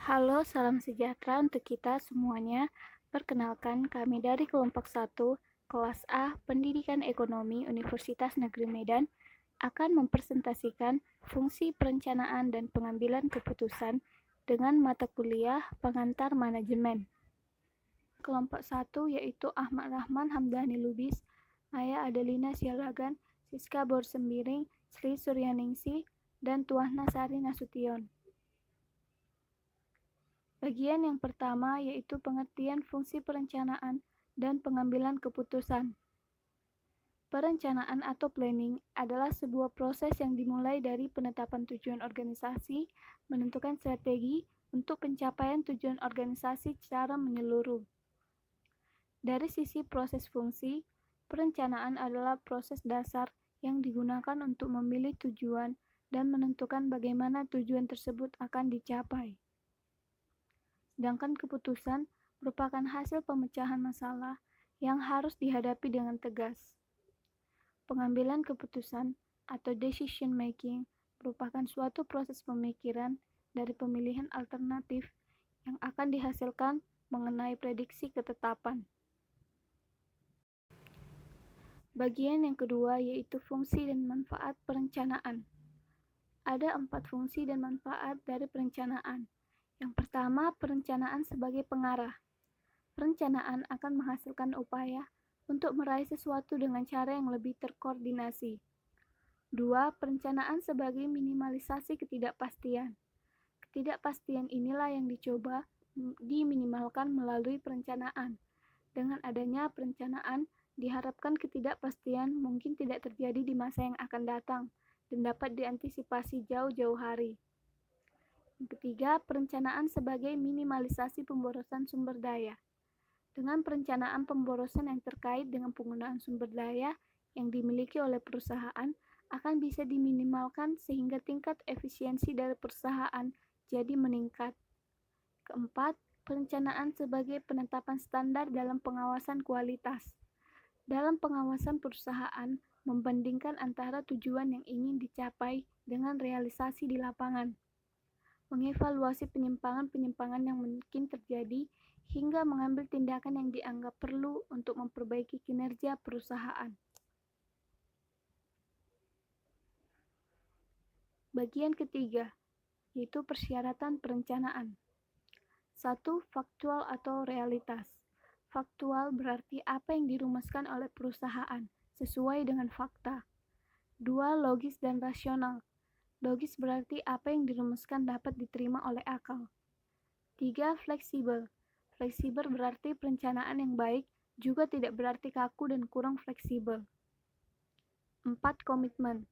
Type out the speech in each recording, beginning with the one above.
Halo, salam sejahtera untuk kita semuanya. Perkenalkan, kami dari kelompok 1, kelas A, Pendidikan Ekonomi Universitas Negeri Medan, akan mempresentasikan fungsi perencanaan dan pengambilan keputusan dengan mata kuliah pengantar manajemen. Kelompok 1 yaitu Ahmad Rahman Hamdani Lubis, Maya Adelina Sialagan, Siska Borsembiring, Sri Suryaningsih, dan Tuahna Sari Nasution. Bagian yang pertama yaitu pengertian fungsi perencanaan dan pengambilan keputusan. Perencanaan atau planning adalah sebuah proses yang dimulai dari penetapan tujuan organisasi, menentukan strategi untuk pencapaian tujuan organisasi secara menyeluruh. Dari sisi proses fungsi, perencanaan adalah proses dasar yang digunakan untuk memilih tujuan dan menentukan bagaimana tujuan tersebut akan dicapai. Sedangkan keputusan merupakan hasil pemecahan masalah yang harus dihadapi dengan tegas. Pengambilan keputusan atau decision making merupakan suatu proses pemikiran dari pemilihan alternatif yang akan dihasilkan mengenai prediksi ketetapan. Bagian yang kedua yaitu fungsi dan manfaat perencanaan. Ada 4 fungsi dan manfaat dari perencanaan. Yang pertama, perencanaan sebagai pengarah. Perencanaan akan menghasilkan upaya untuk meraih sesuatu dengan cara yang lebih terkoordinasi. 2. Perencanaan sebagai minimalisasi ketidakpastian. Ketidakpastian inilah yang dicoba diminimalkan melalui perencanaan. Dengan adanya perencanaan, diharapkan ketidakpastian mungkin tidak terjadi di masa yang akan datang dan dapat diantisipasi jauh-jauh hari. Yang ketiga, perencanaan sebagai minimalisasi pemborosan sumber daya. Dengan perencanaan pemborosan yang terkait dengan penggunaan sumber daya yang dimiliki oleh perusahaan akan bisa diminimalkan sehingga tingkat efisiensi dari perusahaan jadi meningkat. Keempat, perencanaan sebagai penetapan standar dalam pengawasan kualitas. Dalam pengawasan perusahaan, membandingkan antara tujuan yang ingin dicapai dengan realisasi di lapangan. Mengevaluasi penyimpangan-penyimpangan yang mungkin terjadi hingga mengambil tindakan yang dianggap perlu untuk memperbaiki kinerja perusahaan. Bagian ketiga, yaitu persyaratan perencanaan. 1. Faktual atau realitas. Faktual berarti apa yang dirumuskan oleh perusahaan sesuai dengan fakta. 2. Logis dan rasional. Logis berarti apa yang dirumuskan dapat diterima oleh akal. 3. Fleksibel. Fleksibel berarti perencanaan yang baik juga tidak berarti kaku dan kurang fleksibel. 4. Komitmen.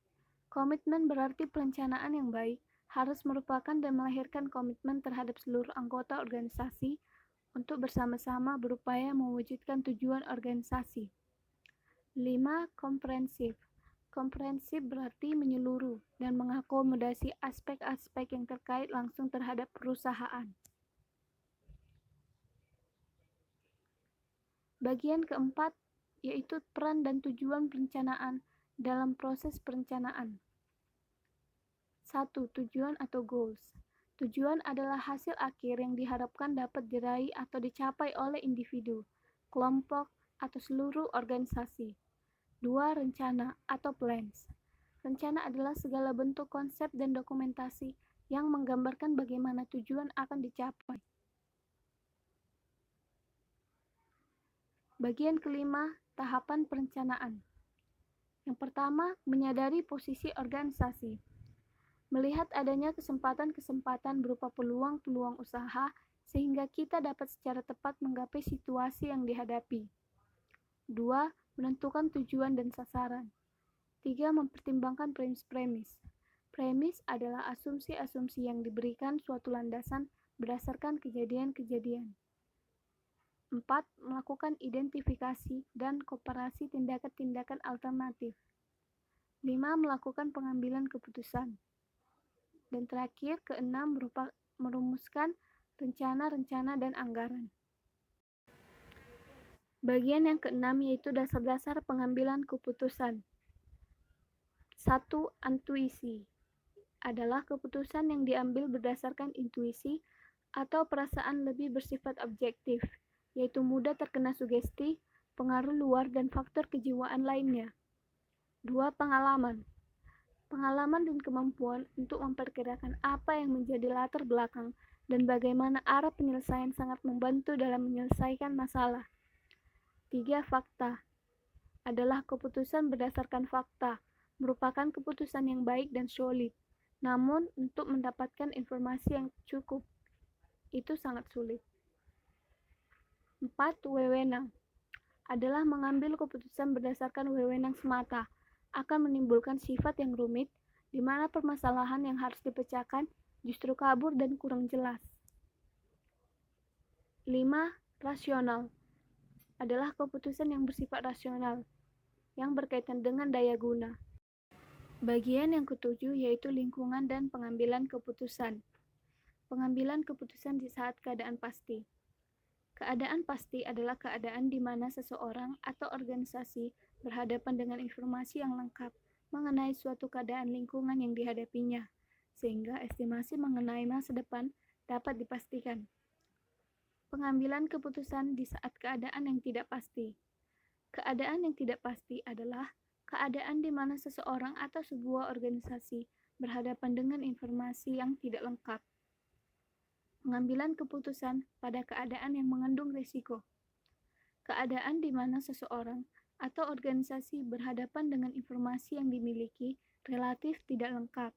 Komitmen berarti perencanaan yang baik harus merupakan dan melahirkan komitmen terhadap seluruh anggota organisasi untuk bersama-sama berupaya mewujudkan tujuan organisasi. 5. Komprehensif. Komprehensif berarti menyeluruh dan mengakomodasi aspek-aspek yang terkait langsung terhadap perusahaan. Bagian keempat yaitu peran dan tujuan perencanaan dalam proses perencanaan. 1. Tujuan atau goals. Tujuan adalah hasil akhir yang diharapkan dapat diraih atau dicapai oleh individu, kelompok, atau seluruh organisasi. 2. Rencana atau plans. Rencana adalah segala bentuk konsep dan dokumentasi yang menggambarkan bagaimana tujuan akan dicapai. Bagian kelima, tahapan perencanaan. Yang pertama, menyadari posisi organisasi. Melihat adanya kesempatan-kesempatan berupa peluang-peluang usaha sehingga kita dapat secara tepat menggapai situasi yang dihadapi. 2. Menentukan tujuan dan sasaran. 3. Mempertimbangkan premis-premis. Premis adalah asumsi-asumsi yang diberikan suatu landasan berdasarkan kejadian-kejadian. 4. Melakukan identifikasi dan komparasi tindakan-tindakan alternatif. 5. Melakukan pengambilan keputusan. Dan terakhir, keenam, merumuskan rencana-rencana dan anggaran. Bagian yang keenam yaitu dasar-dasar pengambilan keputusan. 1. Intuisi adalah keputusan yang diambil berdasarkan intuisi atau perasaan lebih bersifat objektif, yaitu mudah terkena sugesti, pengaruh luar, dan faktor kejiwaan lainnya. 2. Pengalaman. Pengalaman dan kemampuan untuk memperkirakan apa yang menjadi latar belakang dan bagaimana arah penyelesaian sangat membantu dalam menyelesaikan masalah. 3. Fakta. Adalah keputusan berdasarkan fakta, merupakan keputusan yang baik dan solid. Namun, untuk mendapatkan informasi yang cukup, itu sangat sulit. 4. Wewenang. Adalah mengambil keputusan berdasarkan wewenang semata, akan menimbulkan sifat yang rumit, di mana permasalahan yang harus dipecahkan justru kabur dan kurang jelas. 5. Rasional. Adalah keputusan yang bersifat rasional, yang berkaitan dengan daya guna. Bagian yang ketujuh yaitu lingkungan dan pengambilan keputusan. Pengambilan keputusan di saat keadaan pasti. Keadaan pasti adalah keadaan di mana seseorang atau organisasi berhadapan dengan informasi yang lengkap mengenai suatu keadaan lingkungan yang dihadapinya, sehingga estimasi mengenai masa depan dapat dipastikan. Pengambilan keputusan di saat keadaan yang tidak pasti. Keadaan yang tidak pasti adalah keadaan di mana seseorang atau sebuah organisasi berhadapan dengan informasi yang tidak lengkap. Pengambilan keputusan pada keadaan yang mengandung risiko. Keadaan di mana seseorang atau organisasi berhadapan dengan informasi yang dimiliki relatif tidak lengkap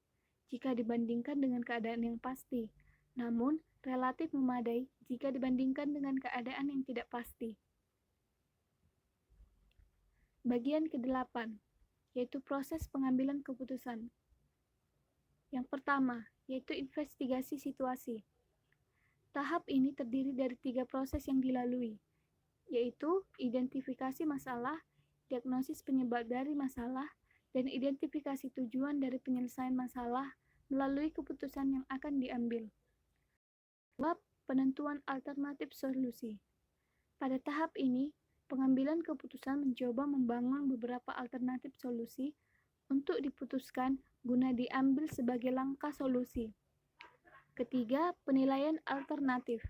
jika dibandingkan dengan keadaan yang pasti, namun relatif memadai jika dibandingkan dengan keadaan yang tidak pasti. Bagian ke-8, yaitu proses pengambilan keputusan. Yang pertama, yaitu investigasi situasi. Tahap ini terdiri dari 3 proses yang dilalui, yaitu identifikasi masalah, diagnosis penyebab dari masalah, dan identifikasi tujuan dari penyelesaian masalah melalui keputusan yang akan diambil. 2. Penentuan alternatif solusi. Pada tahap ini, pengambilan keputusan mencoba membangun beberapa alternatif solusi untuk diputuskan guna diambil sebagai langkah solusi. Ketiga, penilaian alternatif.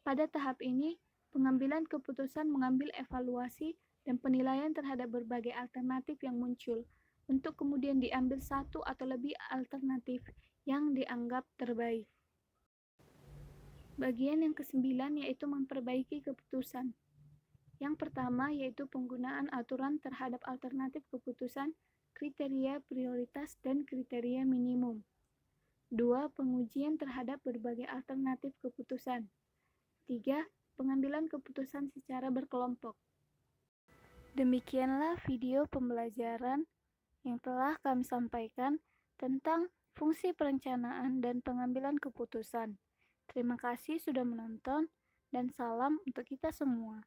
Pada tahap ini, pengambilan keputusan mengambil evaluasi dan penilaian terhadap berbagai alternatif yang muncul, untuk kemudian diambil satu atau lebih alternatif yang dianggap terbaik. Bagian yang ke-9 yaitu memperbaiki keputusan. Yang pertama yaitu penggunaan aturan terhadap alternatif keputusan, kriteria prioritas, dan kriteria minimum. 2. Pengujian terhadap berbagai alternatif keputusan. 3. Pengambilan keputusan secara berkelompok. Demikianlah video pembelajaran yang telah kami sampaikan tentang fungsi perencanaan dan pengambilan keputusan. Terima kasih sudah menonton, dan salam untuk kita semua.